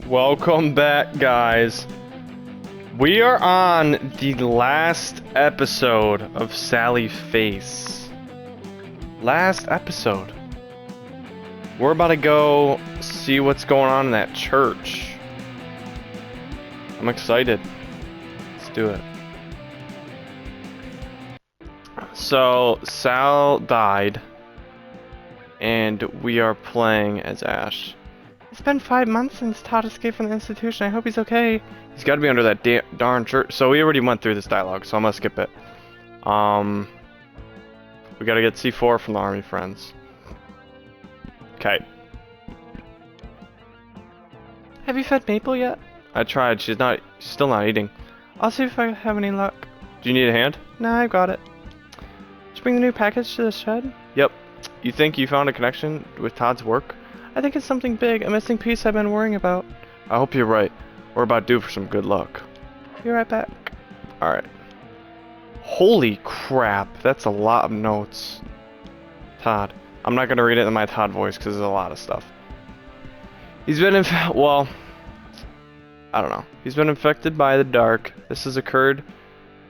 Welcome back, guys. We are on the last episode of Sally Face. Last episode. We're about to go see what's going on in that church. I'm excited. Let's do it. So, Sal died, and we are playing as Ash. It's been 5 months since Todd escaped from the institution. I hope he's okay. He's got to be under that darn church. So we already went through this dialogue, so I'm gonna skip it. We gotta get C4 from the army friends. Okay. Have you fed Maple yet? I tried. She's still not eating. I'll see if I have any luck. Do you need a hand? Nah, I've got it. Did you bring the new package to the shed? Yep. You think you found a connection with Todd's work? I think it's something big, a missing piece I've been worrying about. I hope you're right. We're about due for some good luck. Be right back. Alright. Holy crap, that's a lot of notes. Todd. I'm not gonna read it in my Todd voice because there's a lot of stuff. He's been well, I don't know. He's been infected by the dark. This has occurred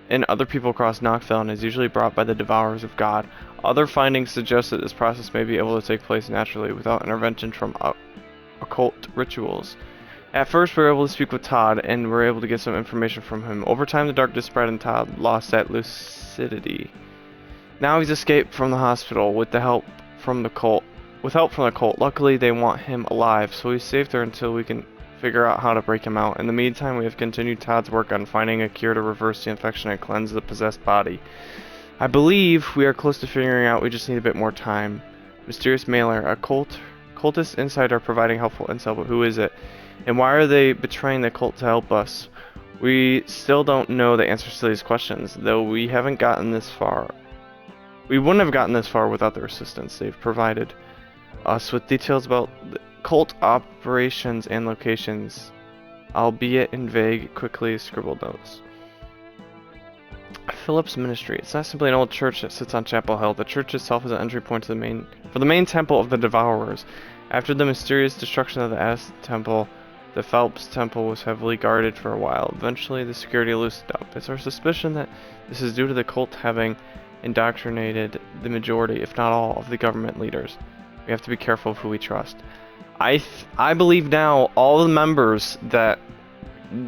in other people across Knoxville and is usually brought by the devourers of God. Other findings suggest that this process may be able to take place naturally without intervention from occult rituals. At first, we were able to speak with Todd, and we were able to get some information from him. Over time, the darkness spread, and Todd lost that lucidity. Now he's escaped from the hospital with help from the cult. Luckily, they want him alive, so we saved her until we can figure out how to break him out. In the meantime, we have continued Todd's work on finding a cure to reverse the infection and cleanse the possessed body. I believe we are close to figuring out, we just need a bit more time. Mysterious mailer, a cultist insider providing helpful intel, but who is it? And why are they betraying the cult to help us? We still don't know the answers to these questions, though we haven't gotten this far. We wouldn't have gotten this far without their assistance. They've provided us with details about the cult operations and locations, albeit in vague, quickly scribbled notes. Philip's ministry. It's not simply an old church that sits on Chapel Hill. The church itself is an entry point to the main temple of the Devourers. After the mysterious destruction of the Ass Temple, the Phelps Temple was heavily guarded for a while. Eventually, the security loosened up. It's our suspicion that this is due to the cult having indoctrinated the majority, if not all, of the government leaders. We have to be careful of who we trust. I believe now all the members that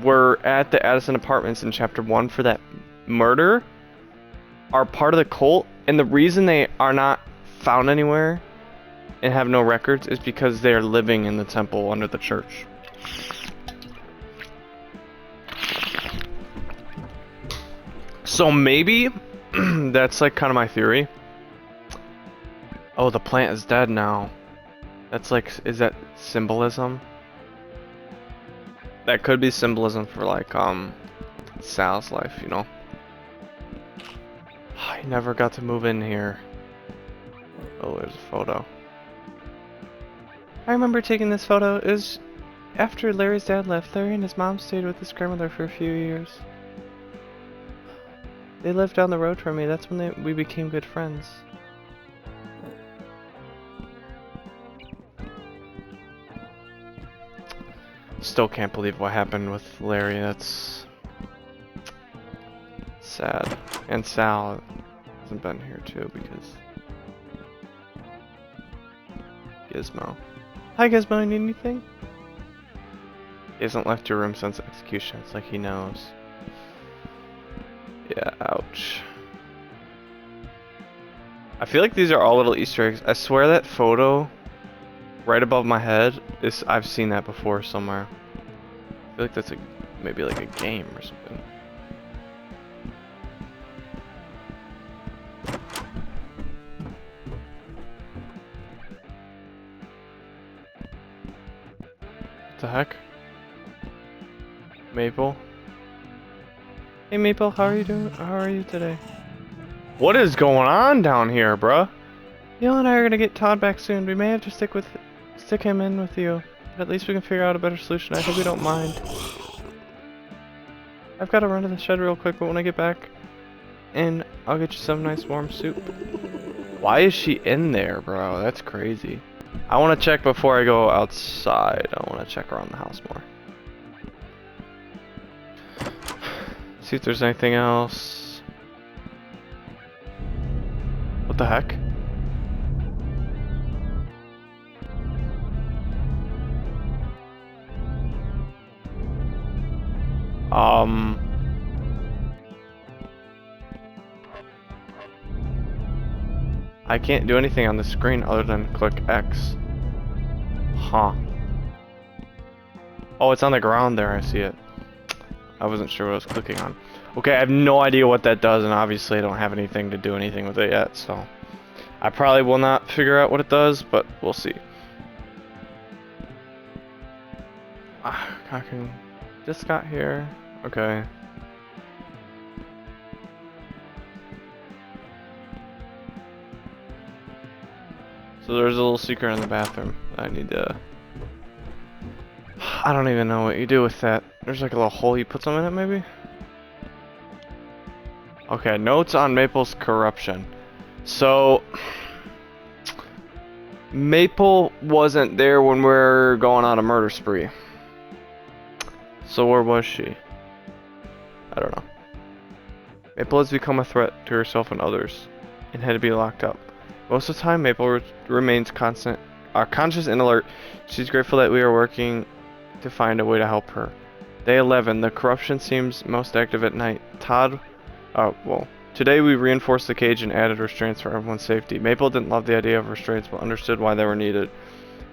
were at the Addison Apartments in Chapter 1 for that murder are part of the cult, and the reason they are not found anywhere and have no records is because they are living in the temple under the church. So maybe that's like kind of my theory. Oh, the plant is dead now. That's like, is that symbolism? That could be symbolism for like Sal's life, you know. I never got to move in here. Oh, there's a photo. I remember taking this photo. It was after Larry's dad left. Larry and his mom stayed with his grandmother for a few years. They lived down the road from me. That's when we became good friends. Still can't believe what happened with Larry. That's sad. And Sal hasn't been here too because Gizmo. Hi Gizmo, you need anything? He hasn't left your room since execution. It's like he knows. Yeah, ouch. I feel like these are all little Easter eggs. I swear that photo right above my head is, I've seen that before somewhere. I feel like that's maybe like a game or something. What the heck? Maple? Hey Maple, how are you doing? How are you today? What is going on down here, bruh? Neil and I are gonna get Todd back soon. We may have to stick him in with you. But at least we can figure out a better solution. I hope you don't mind. I've got to run to the shed real quick, but when I get back in, I'll get you some nice warm soup. Why is she in there, bro? That's crazy. I want to check before I go outside. I want to check around the house more. See if there's anything else. What the heck? I can't do anything on the screen other than click X. Huh. Oh, it's on the ground there, I see it. I wasn't sure what I was clicking on. Okay, I have no idea what that does, and obviously I don't have anything to do anything with it yet, so... I probably will not figure out what it does, but we'll see. I can... Just got here. Okay. So there's a little secret in the bathroom that I need to... I don't even know what you do with that. There's like a little hole you put something in it, maybe? Okay, notes on Maple's corruption. So... Maple wasn't there when we were going on a murder spree. So where was she? I don't know. Maple has become a threat to herself and others, and had to be locked up. Most of the time, Maple remains conscious and alert. She's grateful that we are working to find a way to help her. Day 11. The corruption seems most active at night. Today we reinforced the cage and added restraints for everyone's safety. Maple didn't love the idea of restraints, but understood why they were needed.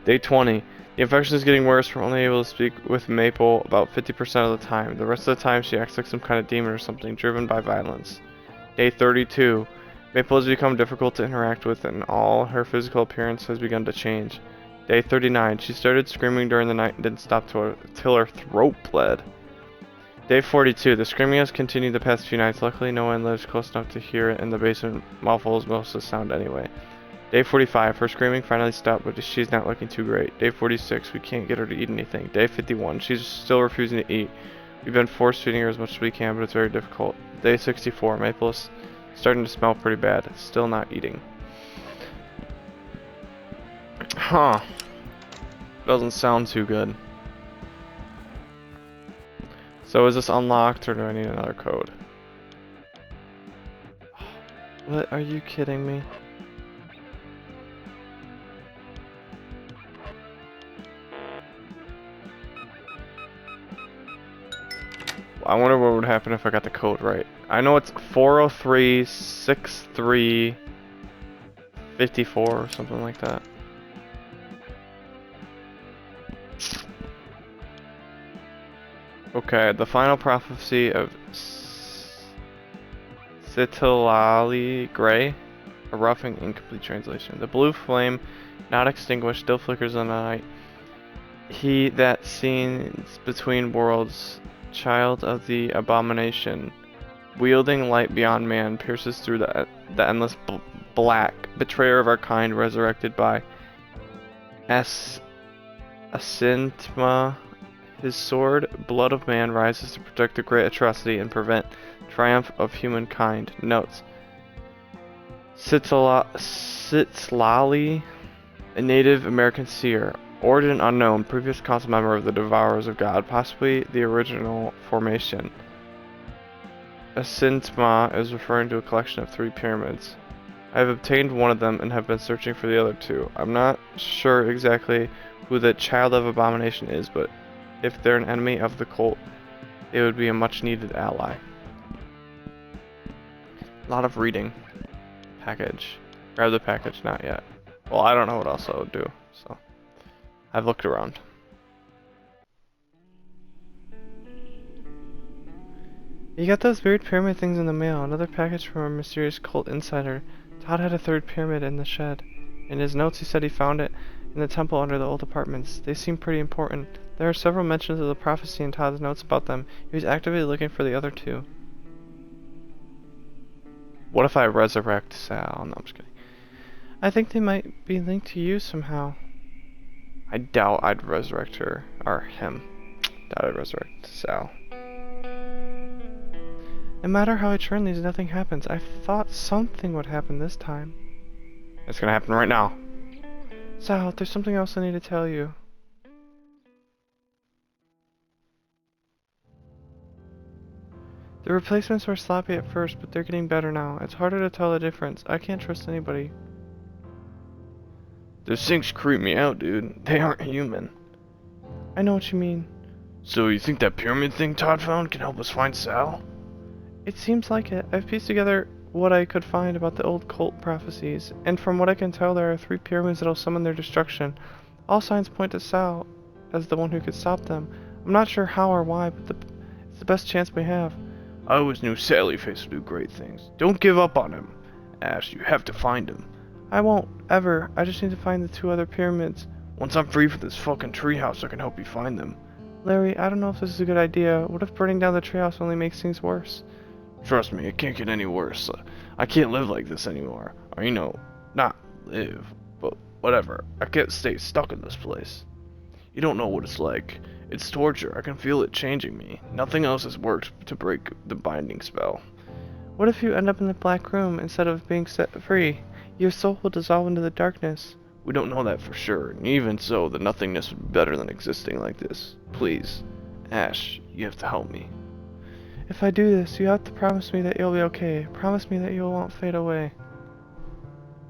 Day 20. The infection is getting worse. We're only able to speak with Maple about 50% of the time. The rest of the time, she acts like some kind of demon or something, driven by violence. Day 32. Maple has become difficult to interact with, and all her physical appearance has begun to change. Day 39. She started screaming during the night and didn't stop till her throat bled. Day 42. The screaming has continued the past few nights. Luckily, no one lives close enough to hear it, and the basement muffles most of the sound anyway. Day 45. Her screaming finally stopped, but she's not looking too great. Day 46. We can't get her to eat anything. Day 51. She's still refusing to eat. We've been force feeding her as much as we can, but it's very difficult. Day 64. Maple is starting to smell pretty bad. Still not eating. Huh. Doesn't sound too good. So is this unlocked, or do I need another code? What? Are you kidding me? I wonder what would happen if I got the code right. I know it's 4036354 or something like that. Okay, the final prophecy of Citlali Gray, a rough and incomplete translation. The blue flame, not extinguished, still flickers in the night. He that scenes between worlds, child of the abomination, wielding light beyond man, pierces through the endless black, betrayer of our kind, resurrected by Asintma. His sword, blood of man, rises to protect the great atrocity and prevent triumph of humankind. Notes: Citlali, a Native American seer. Origin unknown. Previous council member of the Devourers of God. Possibly the original formation. Asintma is referring to a collection of 3 pyramids. I have obtained one of them and have been searching for the other 2. I'm not sure exactly who the Child of Abomination is, but if they're an enemy of the cult, it would be a much needed ally. A lot of reading. Package. Grab the package, not yet. Well, I don't know what else I would do, so I've looked around. You got those weird pyramid things in the mail. Another package from a mysterious cult insider. Todd had a 3rd pyramid in the shed. In his notes, he said he found it in the temple under the old apartments. They seem pretty important. There are several mentions of the prophecy in Todd's notes about them. He was actively looking for the other 2. What if I resurrect Sal? No, I'm just kidding. I think they might be linked to you somehow. I doubt I'd resurrect her. Or him. Doubt I'd resurrect Sal. No matter how I turn these, nothing happens. I thought something would happen this time. It's gonna happen right now. Sal, there's something else I need to tell you. The replacements were sloppy at first, but they're getting better now. It's harder to tell the difference. I can't trust anybody. Those things creep me out, dude. They aren't human. I know what you mean. So you think that pyramid thing Todd found can help us find Sal? It seems like it. I've pieced together what I could find about the old cult prophecies, and from what I can tell, there are 3 pyramids that'll summon their destruction. All signs point to Sal as the one who could stop them. I'm not sure how or why, but it's the best chance we have. I always knew Sallyface would do great things. Don't give up on him. Ash, you have to find him. I won't, ever. I just need to find the 2 other pyramids. Once I'm free from this fucking treehouse, I can help you find them. Larry, I don't know if this is a good idea. What if burning down the treehouse only makes things worse? Trust me, it can't get any worse. I can't live like this anymore. Or, you know, not live, but whatever. I can't stay stuck in this place. You don't know what it's like. It's torture. I can feel it changing me. Nothing else has worked to break the binding spell. What if you end up in the black room instead of being set free? Your soul will dissolve into the darkness. We don't know that for sure, and even so, the nothingness would be better than existing like this. Please, Ash, you have to help me. If I do this, you have to promise me that you'll be okay. Promise me that you won't fade away.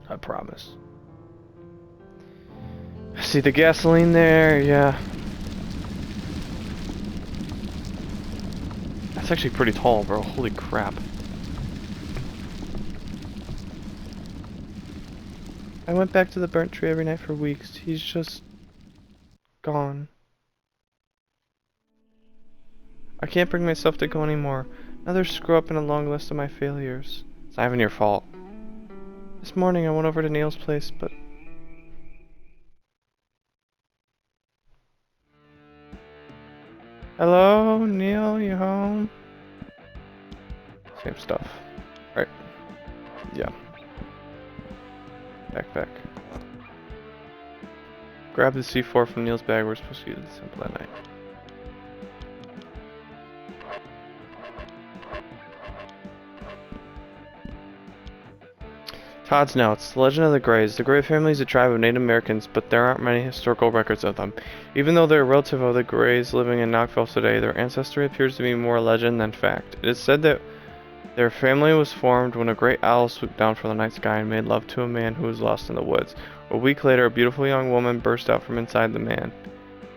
I promise. See the gasoline there? Yeah. That's actually pretty tall, bro. Holy crap. I went back to the burnt tree every night for weeks. He's just gone. I can't bring myself to go anymore. Another screw up in a long list of my failures. It's not even your fault. This morning I went over to Neil's place, but... Hello, Neil, you home? Same stuff. Right. Yeah. Backpack. Grab the C4 from Neil's bag. We're supposed to get to the temple that night. Todd's Notes. The Legend of the Greys. The Grey family is a tribe of Native Americans, but there aren't many historical records of them. Even though they're a relative of the Greys living in Knoxville today, their ancestry appears to be more legend than fact. It is said that their family was formed when a great owl swooped down from the night sky and made love to a man who was lost in the woods. A week later, a beautiful young woman burst out from inside the man.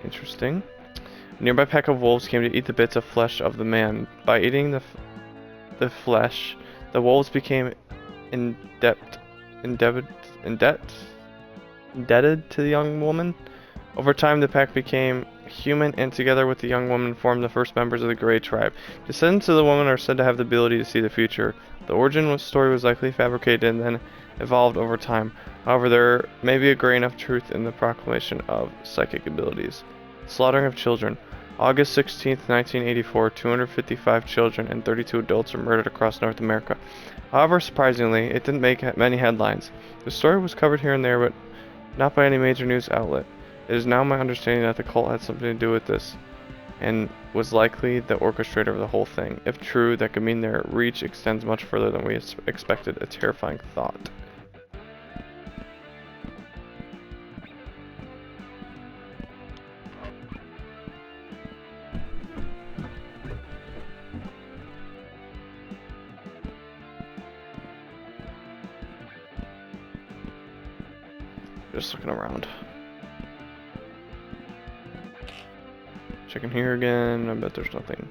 Interesting. A nearby pack of wolves came to eat the bits of flesh of the man. By eating the flesh, the wolves became indebted to the young woman. Over time, the pack became human and together with the young woman formed the first members of the Grey tribe. Descendants of the woman are said to have the ability to see the future. The origin story was likely fabricated and then evolved over time. However, there may be a grain of truth in the proclamation of psychic abilities. Slaughtering of children. August 16, 1984, 255 children and 32 adults were murdered across North America. However, surprisingly, it didn't make many headlines. The story was covered here and there, but not by any major news outlet. It is now my understanding that the cult had something to do with this, and was likely the orchestrator of the whole thing. If true, that could mean their reach extends much further than we expected. A terrifying thought. Just looking around. Checking here again. I bet there's nothing.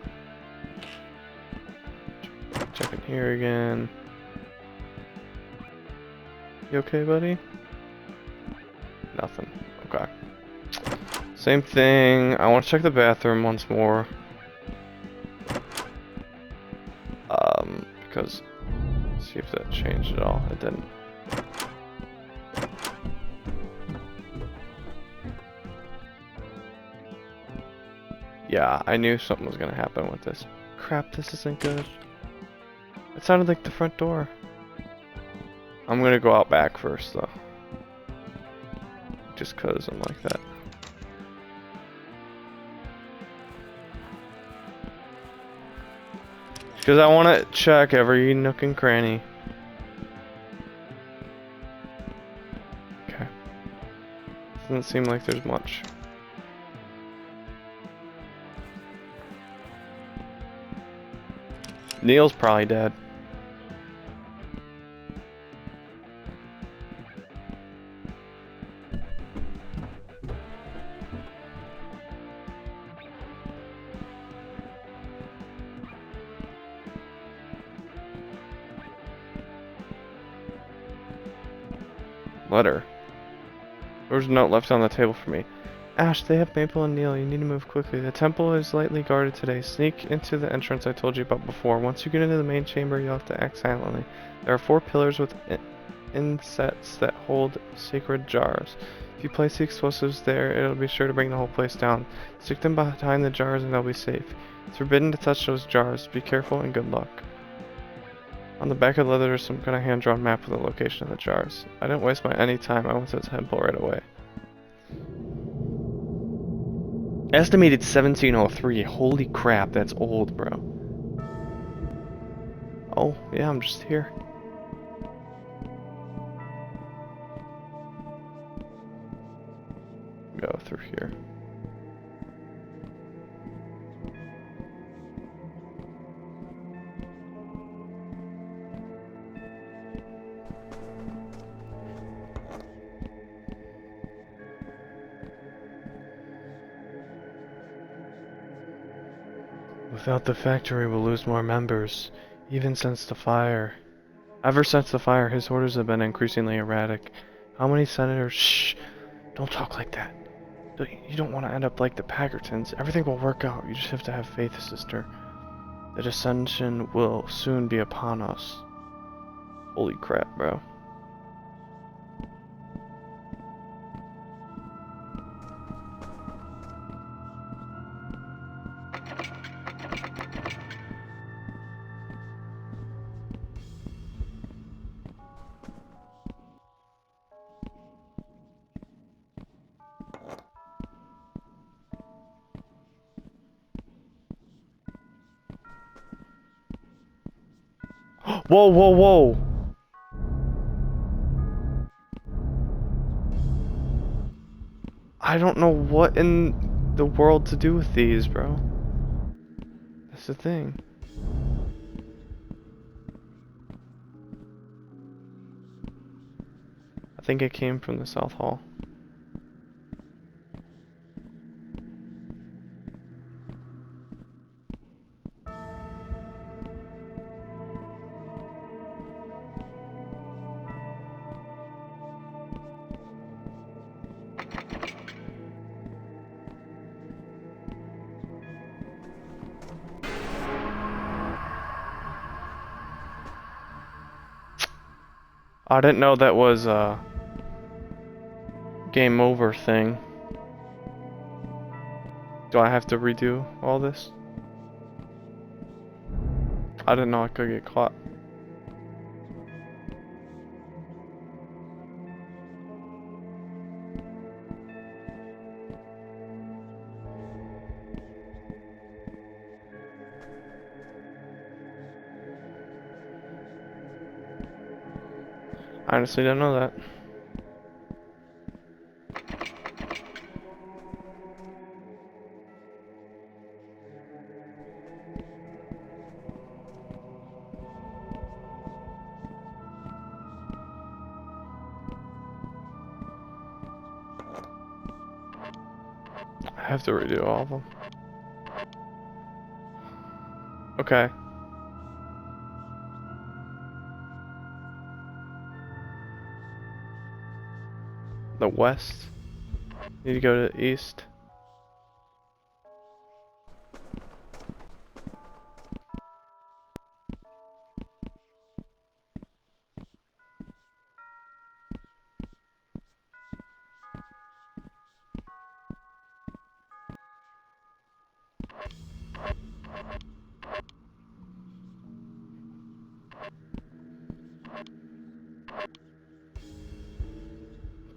Checking here again. You okay, buddy? Nothing. Okay. Same thing. I want to check the bathroom once more. Because see if that changed at all. It didn't. Yeah, I knew something was gonna happen with this. Crap, this isn't good. It sounded like the front door. I'm gonna go out back first, though. Just 'cause I'm like that. Because I want to check every nook and cranny. Okay. Doesn't seem like there's much. Neil's probably dead. Letter. There's a note left on the table for me. Ash, they have Maple and Neil. You need to move quickly. The temple is lightly guarded today. Sneak into the entrance I told you about before. Once you get into the main chamber, you'll have to act silently. There are 4 pillars with insets that hold sacred jars. If you place the explosives there, it'll be sure to bring the whole place down. Stick them behind the jars and they'll be safe. It's forbidden to touch those jars. Be careful and good luck. On the back of the leather, there's some kind of hand-drawn map with the location of the jars. I didn't waste any time. I went to the temple right away. Estimated 1703. Holy crap, that's old, bro. Oh, yeah, I'm just here. Go through here. Without the factory, we'll lose more members. Ever since the fire, his orders have been increasingly erratic. How many senators? Shh! Don't talk like that. You don't want to end up like the Packertons. Everything will work out. You just have to have faith, sister. The ascension will soon be upon us. Holy crap, bro. Whoa, whoa, whoa! I don't know what in the world to do with these, bro. That's the thing. I think it came from the South Hall. I didn't know that was a game over thing. Do I have to redo all this? I didn't know I could get caught. I honestly didn't know that. I have to redo all of them. Okay. The west. Need to go to the east.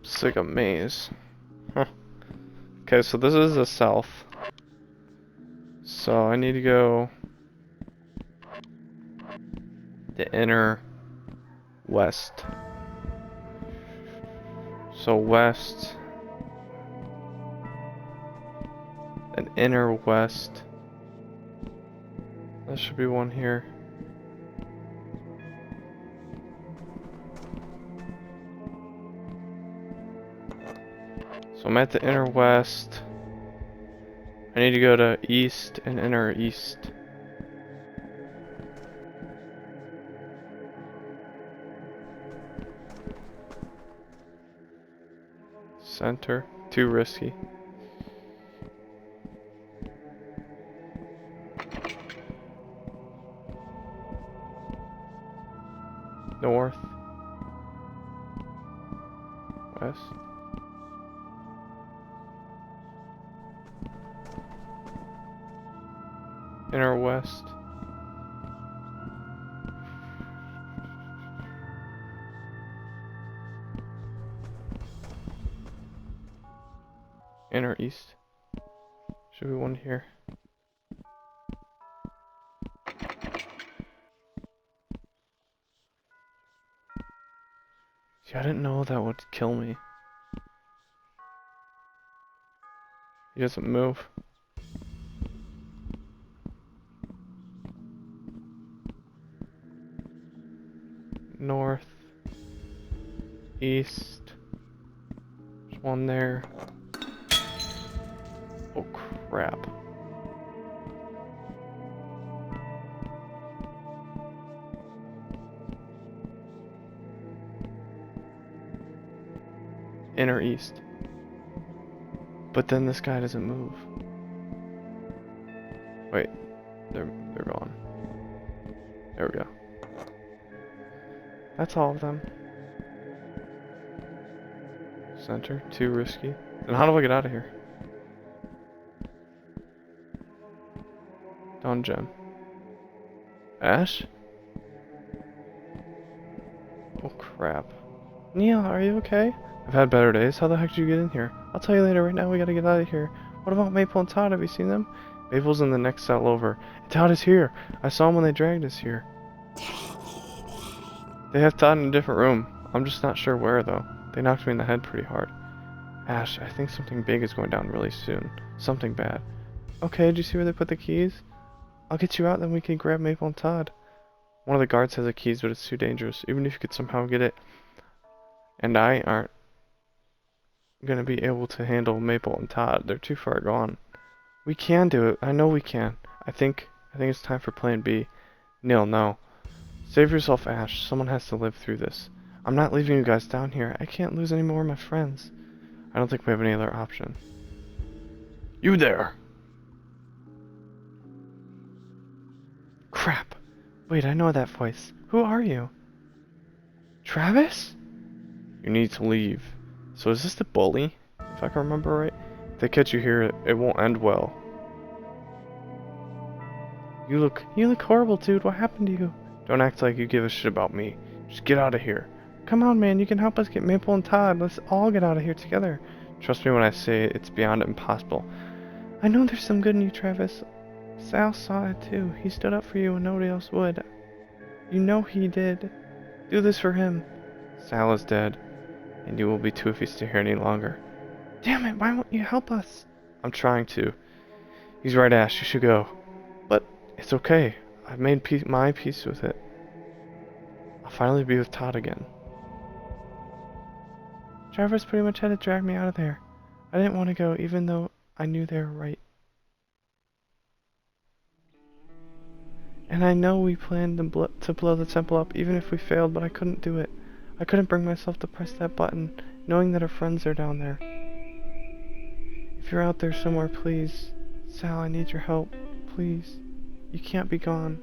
It's like a maze. Huh. Okay, so this is the south. So I need to go the inner west. So west, inner west. There should be one here. So I'm at the inner west. I need to go to east and inner east. Center. Too risky. North. West. Inner west. Inner east. Should be one here. See, I didn't know that would kill me. He doesn't move. North. East. There's one there. Oh crap. Inner east. But then this guy doesn't move. Wait. They're gone. There we go. That's all of them. Center. Too risky. Then how do I get out of here? Dungeon. Ash? Oh crap. Neil, are you okay? I've had better days. How the heck did you get in here? I'll tell you later. Right now we gotta get out of here. What about Maple and Todd? Have you seen them? Maple's in the next cell over. And Todd is here. I saw him when they dragged us here. They have Todd in a different room. I'm just not sure where though. They knocked me in the head pretty hard. Ash, I think something big is going down really soon. Something bad. Okay, did you see where they put the keys? I'll get you out, then we can grab Maple and Todd. One of the guards has the keys, but it's too dangerous. Even if you could somehow get it, and I aren't gonna be able to handle Maple and Todd. They're too far gone. We can do it. I know we can. I think it's time for Plan B. Neil, no. Save yourself, Ash. Someone has to live through this. I'm not leaving you guys down here. I can't lose any more of my friends. I don't think we have any other option. You there! Crap. Wait, I know that voice. Who are you? Travis? You need to leave. So is this the bully? If I can remember right? If they catch you here, it won't end well. You look horrible, dude. What happened to you? Don't act like you give a shit about me. Just get out of here. Come on, man. You can help us get Maple and Todd. Let's all get out of here together. Trust me when I say it's beyond impossible. I know there's some good in you, Travis. Sal saw it too. He stood up for you when nobody else would. You know he did. Do this for him. Sal is dead, and you will be too if you stay here any longer. Damn it, why won't you help us? I'm trying to. He's right, Ash. You should go. But it's okay. I've made my peace with it. I'll finally be with Todd again. Travis pretty much had to drag me out of there. I didn't want to go, even though I knew they were right. And I know we planned to blow the temple up, even if we failed, but I couldn't do it. I couldn't bring myself to press that button, knowing that our friends are down there. If you're out there somewhere, please. Sal, I need your help. Please. You can't be gone.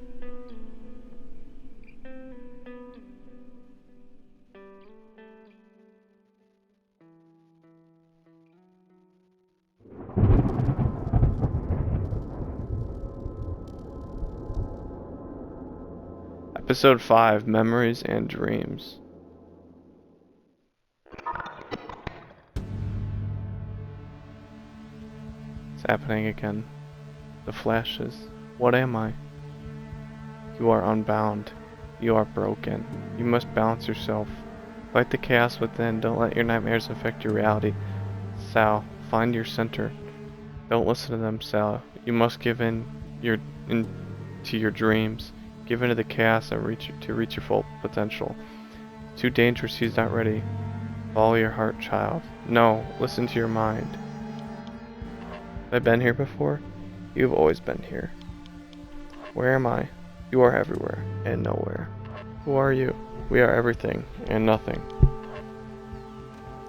Episode 5, Memories and Dreams. It's happening again. The flashes. What am I? You are unbound. You are broken. You must balance yourself. Fight the chaos within. Don't let your nightmares affect your reality. Sal, find your center. Don't listen to them, Sal. You must give in to your dreams. Give in to the chaos and reach your full potential. It's too dangerous, he's not ready. Follow your heart, child. No, listen to your mind. Have I been here before? You've always been here. Where am I? You are everywhere and nowhere. Who are you? We are everything and nothing.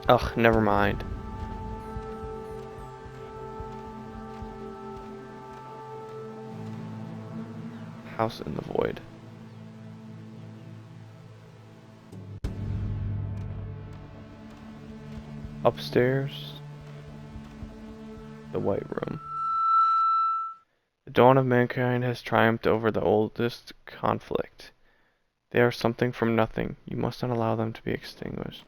Ugh, never mind. House in the void. Upstairs. The White Room. The dawn of mankind has triumphed over the oldest conflict. They are something from nothing. You must not allow them to be extinguished.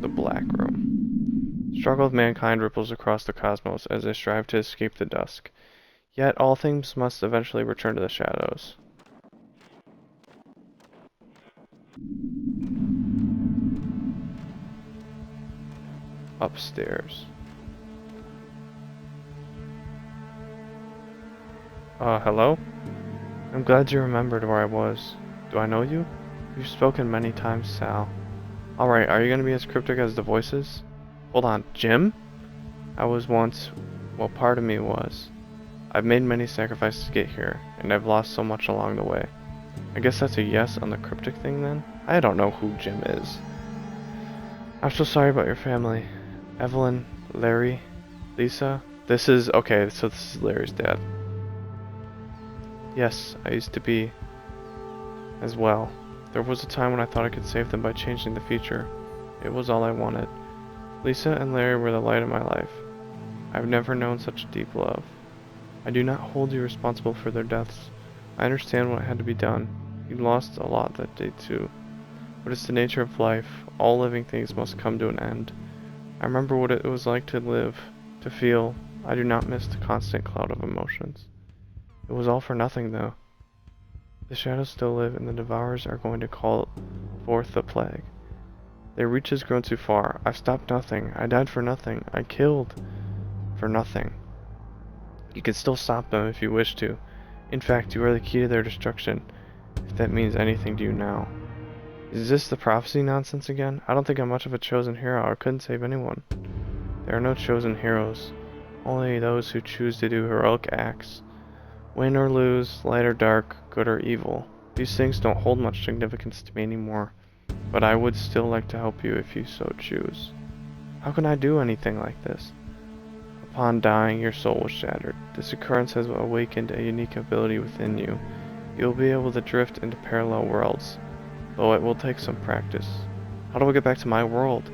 The Black Room. The struggle of mankind ripples across the cosmos as they strive to escape the dusk. Yet all things must eventually return to the shadows. Upstairs. Hello? I'm glad you remembered where I was. Do I know you? You've spoken many times, Sal. Alright, are you gonna be as cryptic as the voices? Hold on, Jim? I was once, well, part of me was. I've made many sacrifices to get here, and I've lost so much along the way. I guess that's a yes on the cryptic thing then? I don't know who Jim is. I'm so sorry about your family. Evelyn, Larry, Lisa. Okay, so this is Larry's dad. Yes, I used to be as well. There was a time when I thought I could save them by changing the future. It was all I wanted. Lisa and Larry were the light of my life. I've never known such deep love. I do not hold you responsible for their deaths. I understand what had to be done. You lost a lot that day too. But it's the nature of life. All living things must come to an end. I remember what it was like to live, to feel. I do not miss the constant cloud of emotions. It was all for nothing, though. The shadows still live, and the devourers are going to call forth the plague. Their reach has grown too far. I've stopped nothing. I died for nothing. I killed for nothing. You can still stop them if you wish to. In fact, you are the key to their destruction, if that means anything to you now. Is this the prophecy nonsense again? I don't think I'm much of a chosen hero. I couldn't save anyone. There are no chosen heroes. Only those who choose to do heroic acts. Win or lose, light or dark, good or evil. These things don't hold much significance to me anymore, but I would still like to help you if you so choose. How can I do anything like this? Upon dying, your soul was shattered. This occurrence has awakened a unique ability within you. You'll be able to drift into parallel worlds, though it will take some practice. How do I get back to my world?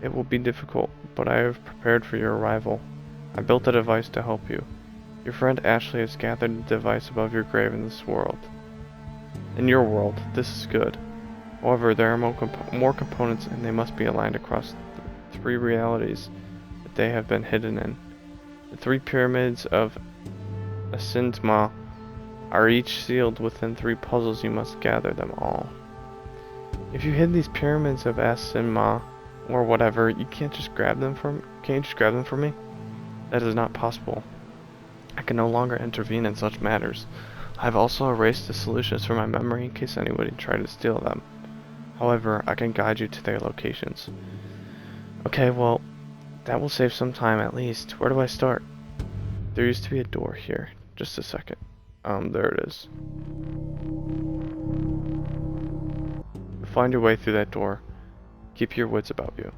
It will be difficult, but I have prepared for your arrival. I built a device to help you. Your friend Ashley has gathered the device above your grave in this world. In your world, this is good. However, there are more components, and they must be aligned across the three realities that they have been hidden in. The three pyramids of Asindma are each sealed within three puzzles. You must gather them all. If you hid these pyramids of Asindma, or whatever, you can't you just grab them from me? That is not possible. I can no longer intervene in such matters. I have also erased the solutions from my memory in case anybody tried to steal them. However, I can guide you to their locations. Okay, well, that will save some time at least. Where do I start? There used to be a door here. Just a second. There it is. Find your way through that door. Keep your wits about you.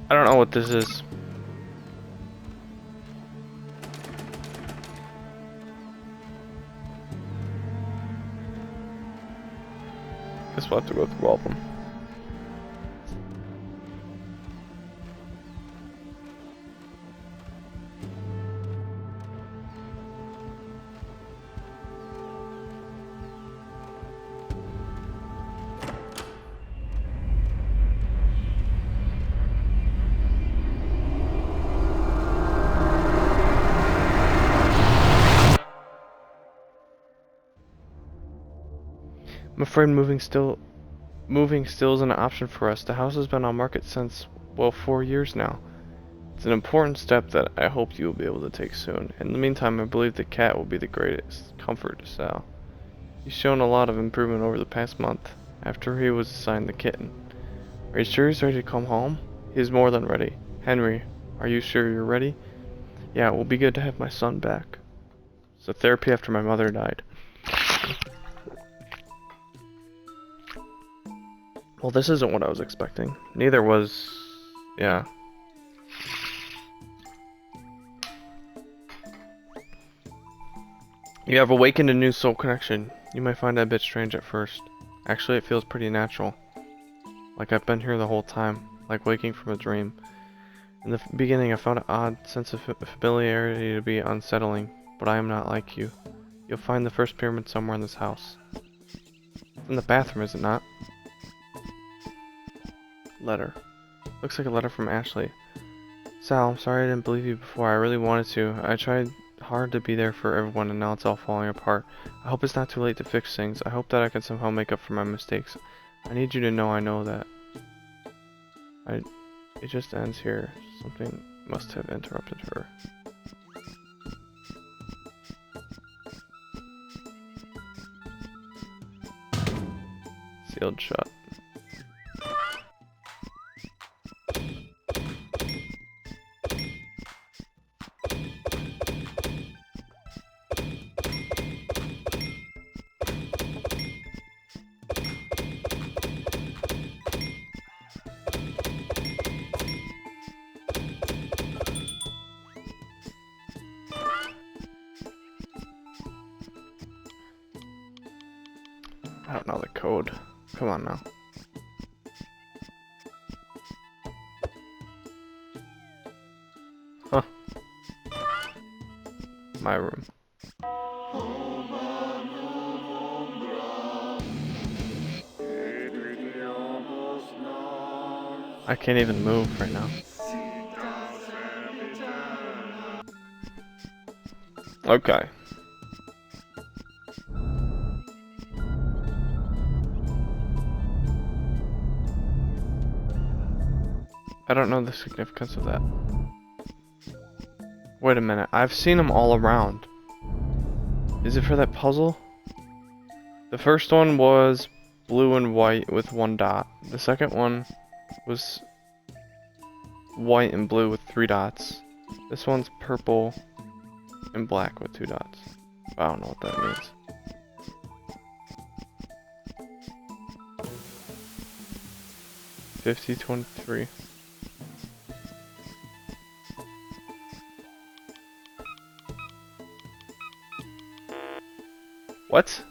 I don't know what this is. Guess we'll have to go through all of them. I'm afraid moving still isn't an option for us. The house has been on market since, well, 4 years now. It's an important step that I hope you will be able to take soon. In the meantime, I believe the cat will be the greatest comfort to Sal. He's shown a lot of improvement over the past month, after he was assigned the kitten. Are you sure he's ready to come home? He is more than ready. Henry, are you sure you're ready? Yeah, it will be good to have my son back. So therapy after my mother died. Well, this isn't what I was expecting. Neither was... yeah. You have awakened a new soul connection. You might find that a bit strange at first. Actually, it feels pretty natural. Like I've been here the whole time. Like waking from a dream. In the beginning, I found an odd sense of familiarity to be unsettling. But I am not like you. You'll find the first pyramid somewhere in this house. It's in the bathroom, is it not? Letter. Looks like a letter from Ashley. Sal, I'm sorry I didn't believe you before. I really wanted to. I tried hard to be there for everyone and now it's all falling apart. I hope it's not too late to fix things. I hope that I can somehow make up for my mistakes. I need you to know I know that. It just ends here. Something must have interrupted her. Sealed shut. I don't know the code. Come on now. Huh. My room. I can't even move right now. Okay. I don't know the significance of that. Wait a minute, I've seen them all around. Is it for that puzzle? The first one was blue and white with 1 dot. The second one was white and blue with 3 dots. This one's purple and black with 2 dots. I don't know what that means. $50.23. What?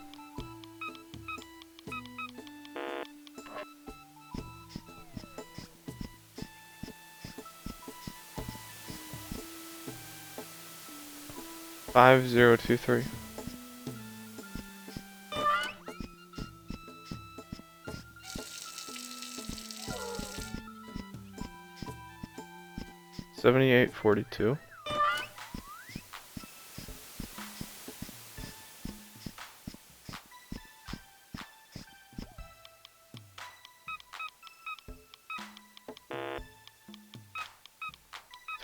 $5023. $78.42.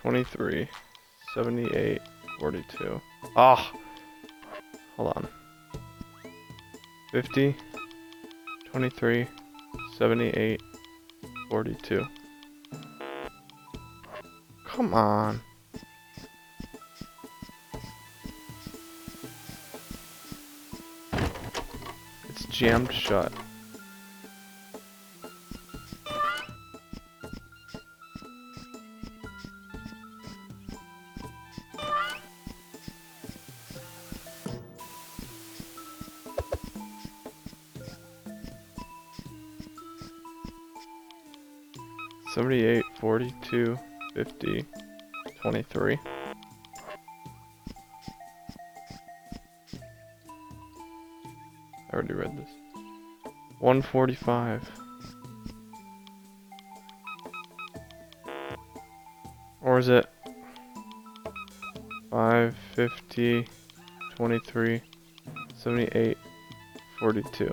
$23. $78.42. Ah, hold on. 50, 23, 78, 42. Come on. It's jammed shut. 78, 42, 50, 23. I already read this. 145. Or is it 5, 50, 23, 78, 42?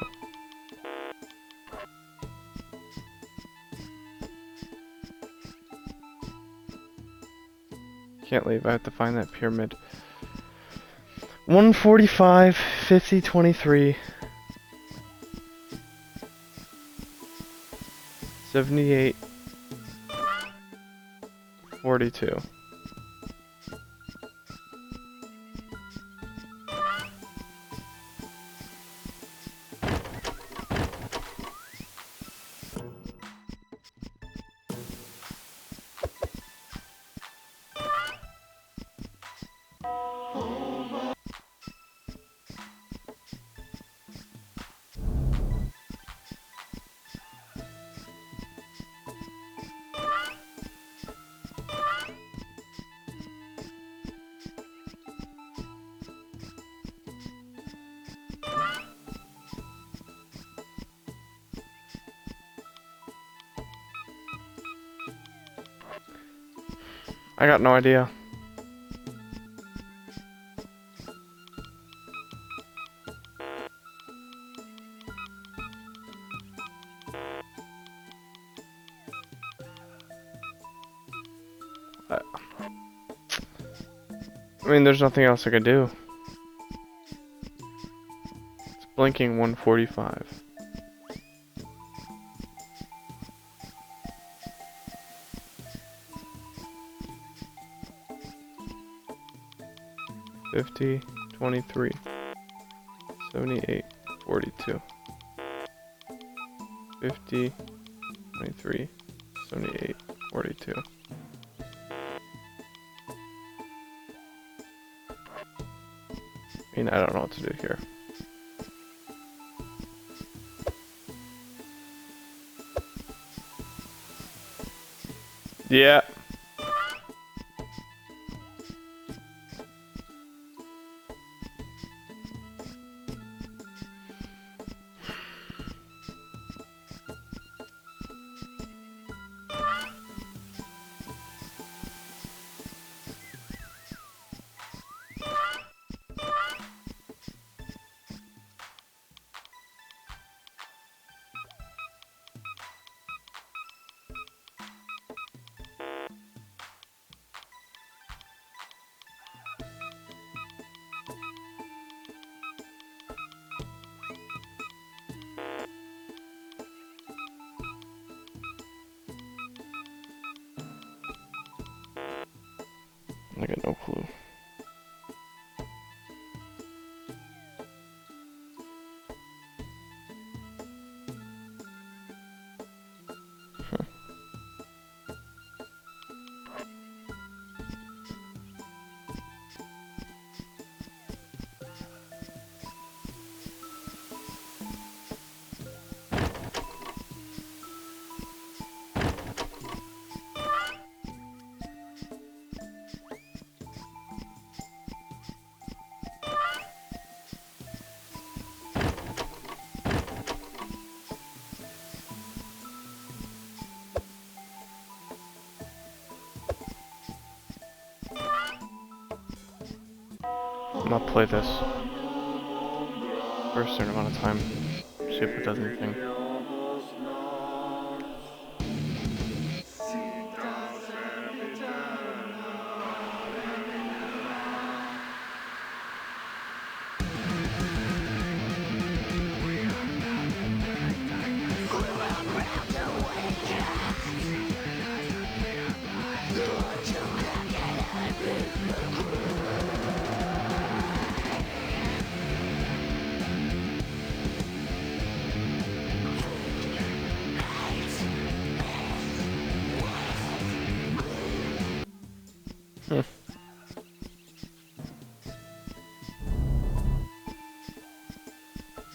Can't leave, I have to find that pyramid. 145, 50, 23, 78, 42. I got no idea. I mean, there's nothing else I could do. It's blinking 145. $50, 23, 78, 42. 50, 23, 78, 42. I mean, I don't know what to do here. Yeah. I got no clue. I'm gonna play this for a certain amount of time. See if it does anything.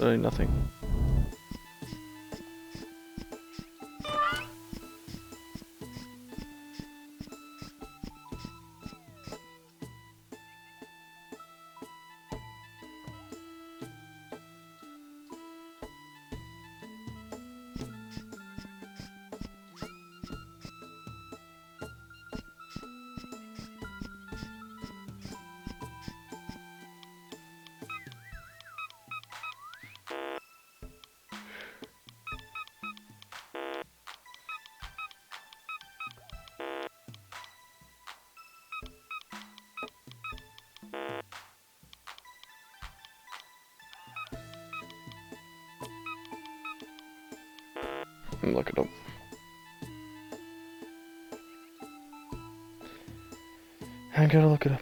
Really nothing. I'm looking up. I gotta look it up.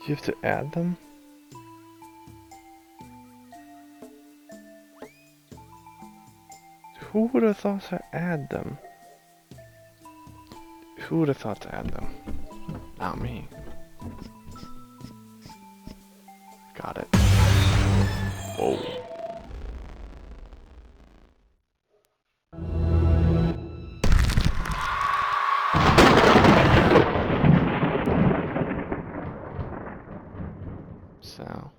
You have to add them? Who would have thought to add them? Who would have thought to add them? Not me. Got it. Whoa. So.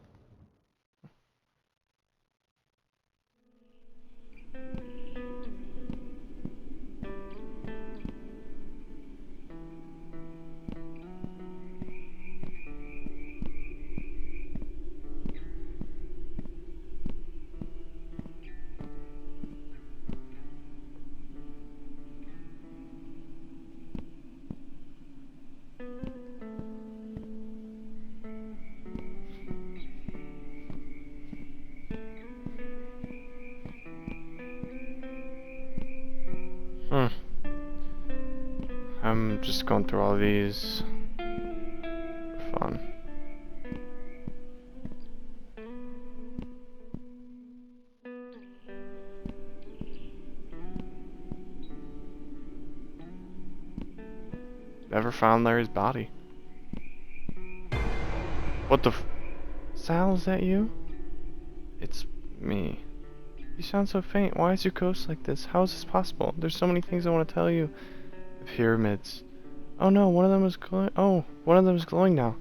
I'm just going through all these for fun. Never found Larry's body. What the f— Sal, is that you? It's me. You sound so faint. Why is your ghost like this? How is this possible? There's so many things I want to tell you. The pyramids. Oh no, one of them is glowing. Oh, one of them is glowing now.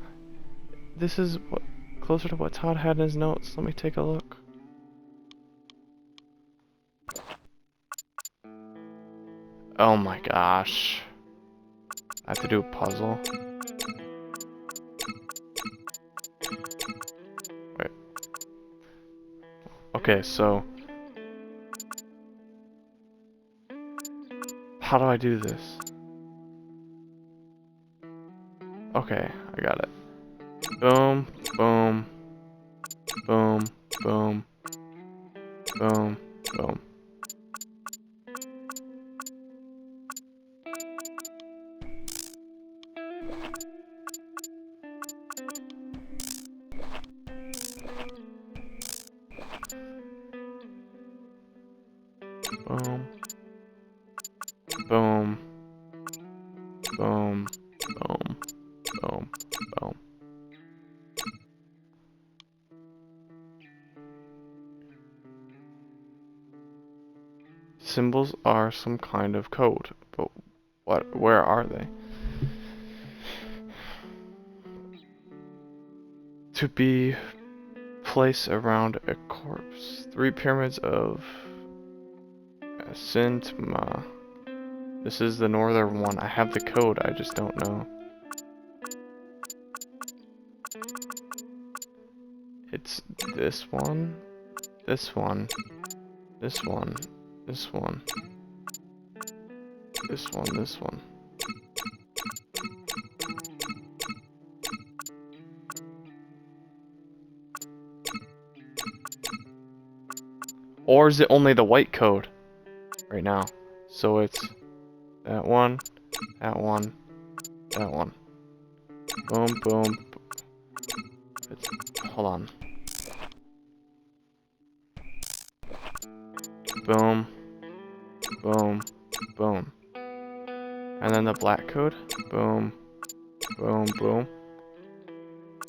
This is what closer to what Todd had in his notes. Let me take a look. Oh my gosh. I have to do a puzzle. Wait. Okay, so how do I do this? Okay, I got it. Boom, boom, boom, boom, boom, boom. Boom, boom, boom, boom, boom, boom. Symbols are some kind of code, but where are they? To be placed around a corpse. 3 pyramids of Sintma. This is the northern one. I have the code, I just don't know. It's this one, this one, this one, this one, this one, this one. Or is it only the white code right now? So it's that one, that one, that one. Boom, boom. Hold on. Boom, boom, boom. And then the black code. Boom, boom, boom.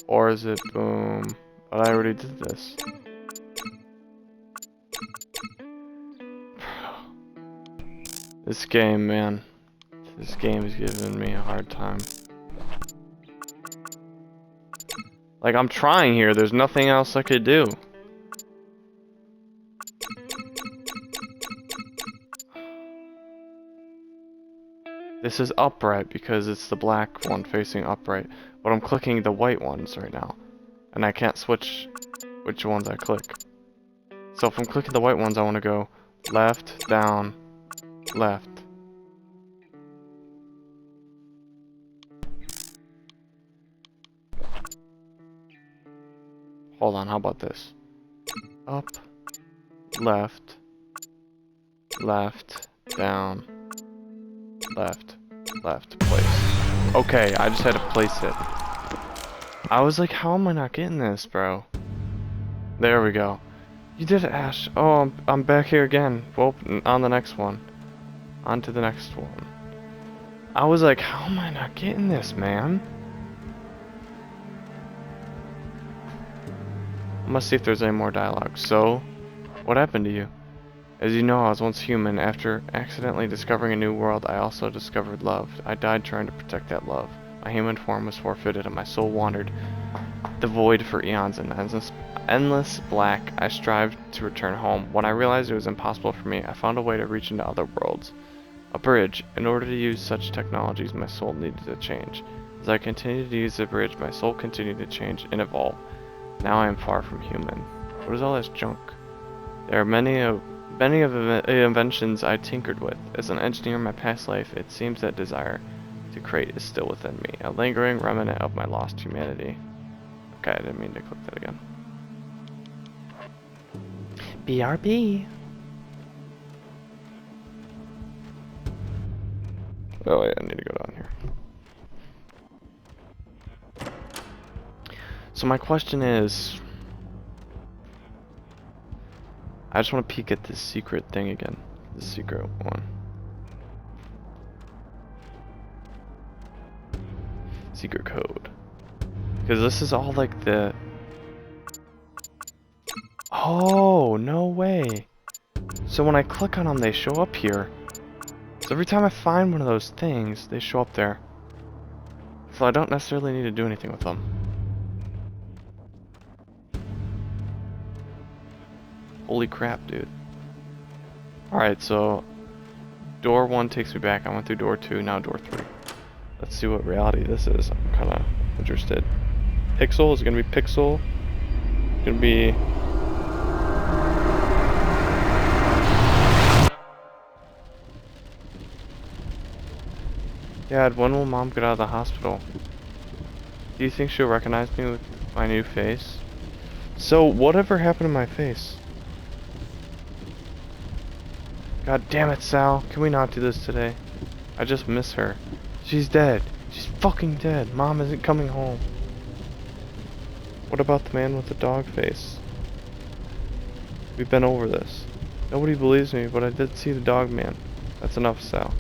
Or is it boom? But I already did this. This game, man. This game is giving me a hard time. Like, I'm trying here. There's nothing else I could do. This is upright because it's the black one facing upright. But I'm clicking the white ones right now. And I can't switch which ones I click. So if I'm clicking the white ones, I want to go left, down, left. Hold on, how about this? Up, left, left, down, left, left, place. Okay, I just had to place it. I was like, how am I not getting this, bro? There we go. You did it, Ash. Oh, I'm back here again. Well, on the next one. On to the next one. I was like, how am I not getting this, man? I must see if there's any more dialogue. So, what happened to you? As you know, I was once human. After accidentally discovering a new world, I also discovered love. I died trying to protect that love. My human form was forfeited and my soul wandered the void for eons and endless black. I strived to return home. When I realized it was impossible for me, I found a way to reach into other worlds. A bridge. In order to use such technologies, my soul needed to change. As I continued to use the bridge, my soul continued to change and evolve. Now I am far from human. What is all this junk? There are many of the inventions I tinkered with. As an engineer in my past life, it seems that desire to create is still within me, a lingering remnant of my lost humanity. Okay, I didn't mean to click that again. BRB. Oh yeah, I need to go down here. So my question is, I just want to peek at this secret thing again. The secret one. Secret code. Because this is all like the... Oh, no way. So when I click on them, they show up here. So every time I find one of those things, they show up there. So I don't necessarily need to do anything with them. Holy crap, dude. Alright, so door 1 takes me back. I went through door 2, now door 3. Let's see what reality this is. I'm kind of interested. Pixel? Is it going to be Pixel? It's going to be... Dad, when will Mom get out of the hospital? Do you think she'll recognize me with my new face? So, whatever happened to my face? God damn it, Sal. Can we not do this today? I just miss her. She's dead. She's fucking dead. Mom isn't coming home. What about the man with the dog face? We've been over this. Nobody believes me, but I did see the dog man. That's enough, Sal.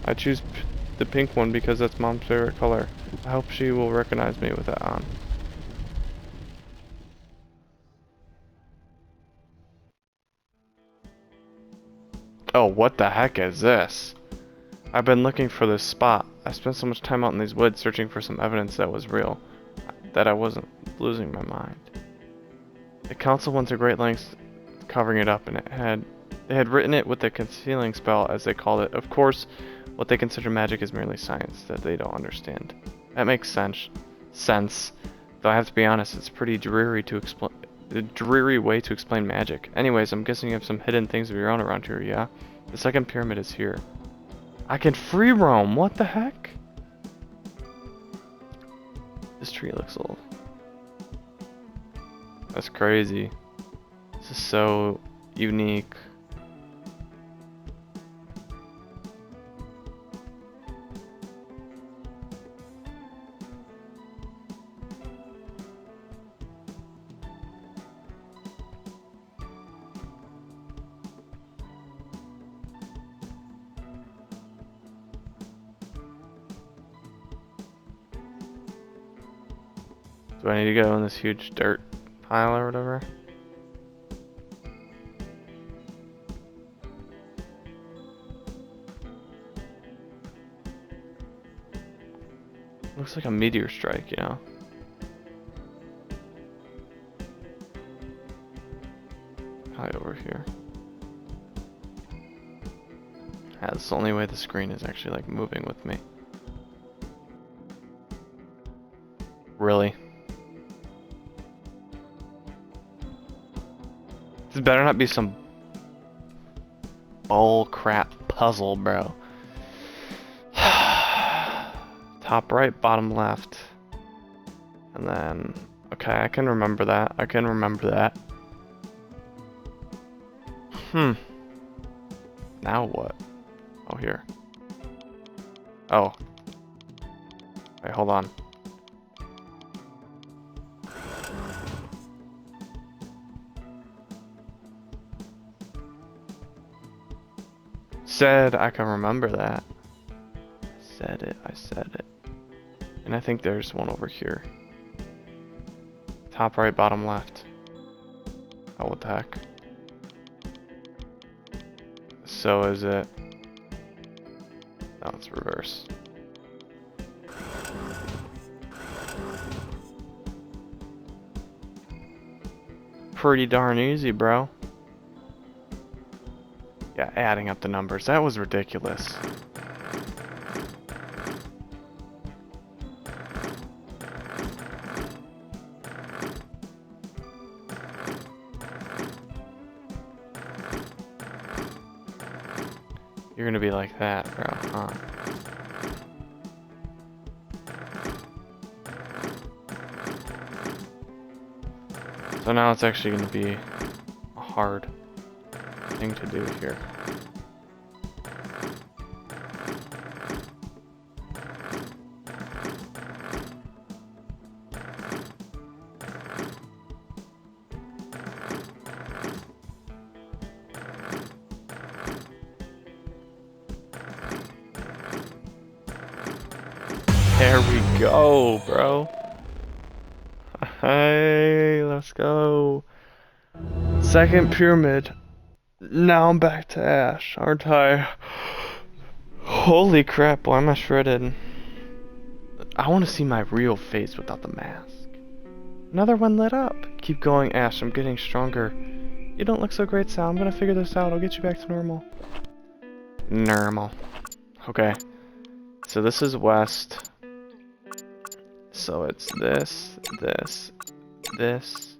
I choose the pink one because that's Mom's favorite color. I hope she will recognize me with that on. Oh, what the heck is this? I've been looking for this spot. I spent so much time out in these woods searching for some evidence that was real, that I wasn't losing my mind. The council went to great lengths covering it up, and they had written it with a concealing spell, as they called it. Of course, what they consider magic is merely science that they don't understand. That makes sense. Though I have to be honest, it's pretty dreary to explain. A dreary way to explain magic. Anyways, I'm guessing you have some hidden things of your own around here, yeah? The second pyramid is here. I can free roam. What the heck? This tree looks old. That's crazy. This is so unique. Do I need to go in this huge dirt pile or whatever? Looks like a meteor strike, you know? Probably over here. That's the only way the screen is actually like moving with me. Really? This better not be some bull crap puzzle, bro. Top right, bottom left. And then, okay, I can remember that. I can remember that. Now what? Oh, here. Oh. Wait, hold on. Said I can remember that. Said it, I said it. And I think there's one over here. Top right, bottom left. Oh, what the heck? So is it... No, it's reverse. Pretty darn easy, bro. Yeah, adding up the numbers. That was ridiculous. You're gonna be like that, bro, huh? So now it's actually gonna be a hard thing to do here. There we go, bro. Hey, let's go. Second pyramid. Now I'm back to Ash, aren't I? Holy crap, why am I shredded? I want to see my real face without the mask. Another one lit up. Keep going, Ash. I'm getting stronger. You don't look so great, Sal. I'm gonna figure this out. I'll get you back to normal. Normal. Okay. So this is west. So it's this, this, this,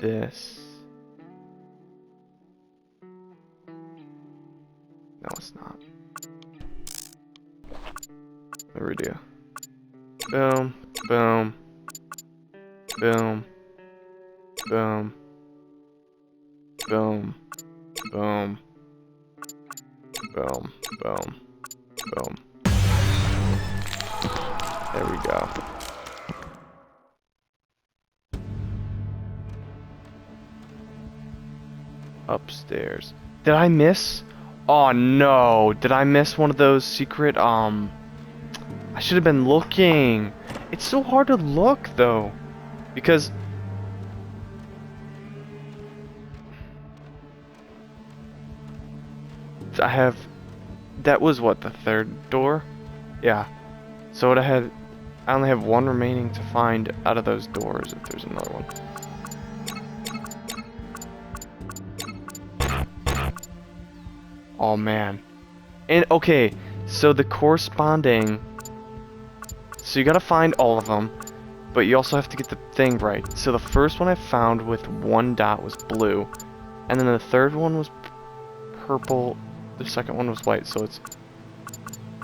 this. No, it's not. Let me redo. Boom, boom, boom, boom, boom, boom, boom, boom, boom. There we go. Upstairs. Did I miss? Oh no, did I miss one of those secret, I should have been looking. It's so hard to look though, because I have, that was what, the third door? Yeah. So I only have one remaining to find out of those doors if there's another one. Oh man. And okay, so the corresponding, so you gotta find all of them, but you also have to get the thing right. So the first one I found with one dot was blue, and then the third one was purple, the second one was white, so it's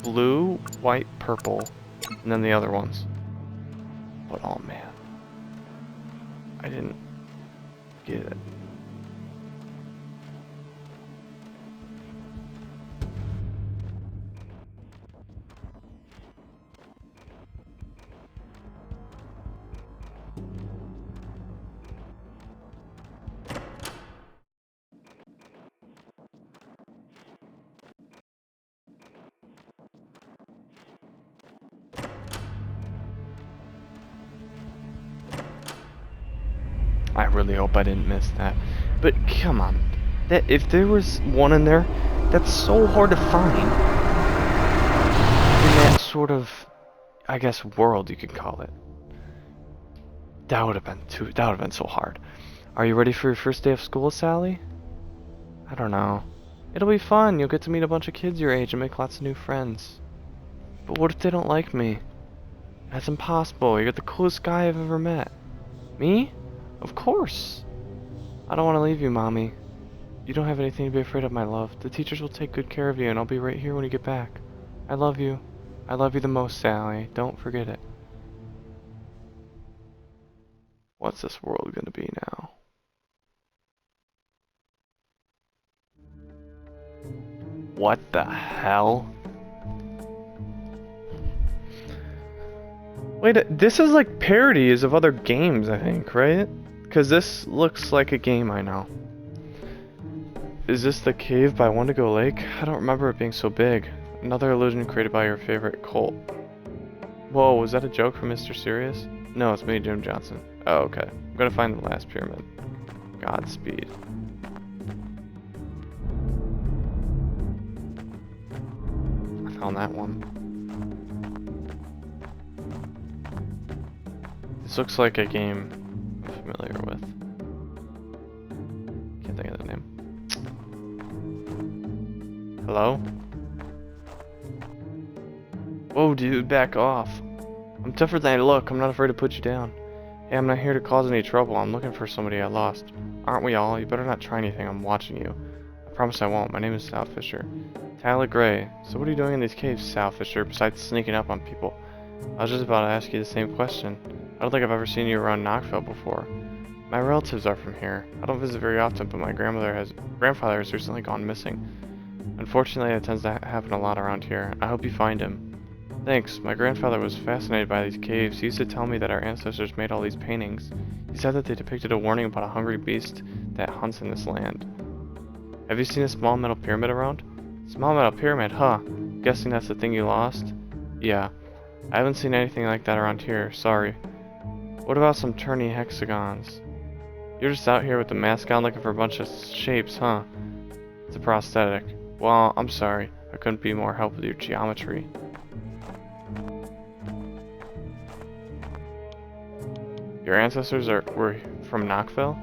blue, white, purple, and then the other ones. But oh man, I didn't get it. I really hope I didn't miss that. But come on, that if there was one in there, that's so hard to find in that sort of, I guess, world you could call it. That would have been so hard. Are you ready for your first day of school, Sally? I don't know. It'll be fun. You'll get to meet a bunch of kids your age and make lots of new friends. But what if they don't like me? That's impossible. You're the coolest guy I've ever met. Me? Of course. I don't want to leave you, Mommy. You don't have anything to be afraid of, my love. The teachers will take good care of you, and I'll be right here when you get back. I love you. I love you the most, Sally. Don't forget it. What's this world gonna be now? What the hell? Wait, this is like parodies of other games, I think, right? Because this looks like a game I know. Is this the cave by Wendigo Lake? I don't remember it being so big. Another illusion created by your favorite cult. Whoa, was that a joke from Mr. Serious? No, it's me, Jim Johnson. Oh, okay. I'm gonna find the last pyramid. Godspeed. I found that one. This looks like a game I'm familiar with. Can't think of the name. Hello? Whoa, dude, back off. I'm tougher than I look. I'm not afraid to put you down. Hey, I'm not here to cause any trouble. I'm looking for somebody I lost. Aren't we all? You better not try anything. I'm watching you. I promise I won't. My name is Sal Fisher. Tyler Gray. So what are you doing in these caves, Sal Fisher, besides sneaking up on people? I was just about to ask you the same question. I don't think I've ever seen you around Knoxville before. My relatives are from here. I don't visit very often, but my grandfather has recently gone missing. Unfortunately, it tends to happen a lot around here. I hope you find him. Thanks. My grandfather was fascinated by these caves. He used to tell me that our ancestors made all these paintings. He said that they depicted a warning about a hungry beast that hunts in this land. Have you seen a small metal pyramid around? Small metal pyramid, huh? Guessing that's the thing you lost? Yeah. I haven't seen anything like that around here, sorry. What about some turny hexagons? You're just out here with the mask on looking for a bunch of shapes, huh? It's a prosthetic. Well, I'm sorry. I couldn't be more help with your geometry. Your ancestors were from Knoxville?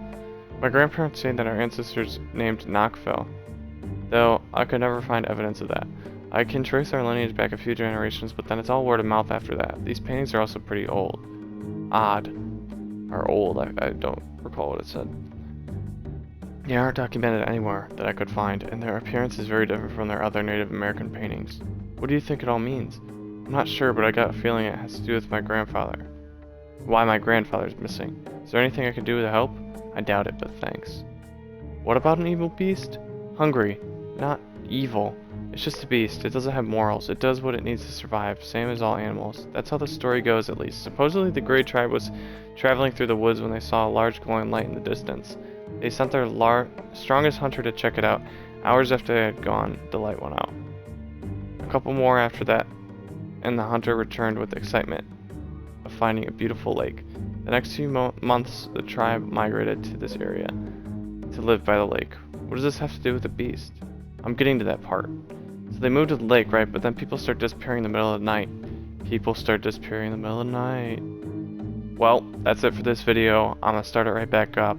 My grandparents say that our ancestors named Knoxville, though I could never find evidence of that. I can trace our lineage back a few generations, but then it's all word of mouth after that. These paintings are also pretty old. Odd. Or old, I don't recall what it said. They aren't documented anywhere that I could find, and their appearance is very different from their other Native American paintings. What do you think it all means? I'm not sure, but I got a feeling it has to do with my grandfather. Why my grandfather's missing. Is there anything I can do to help? I doubt it, but thanks. What about an evil beast? Hungry. Not evil. It's just a beast. It doesn't have morals. It does what it needs to survive, same as all animals. That's how the story goes, at least. Supposedly the Grey tribe was traveling through the woods when they saw a large glowing light in the distance. They sent their strongest hunter to check it out. Hours after they had gone, the light went out. A couple more after that, and the hunter returned with excitement of finding a beautiful lake. The next few months, the tribe migrated to this area to live by the lake. What does this have to do with the beast? I'm getting to that part. So they moved to the lake, right? But then people start disappearing in the middle of the night. People start disappearing in the middle of the night. Well, that's it for this video. I'm gonna start it right back up.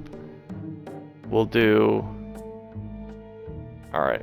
We'll do... Alright.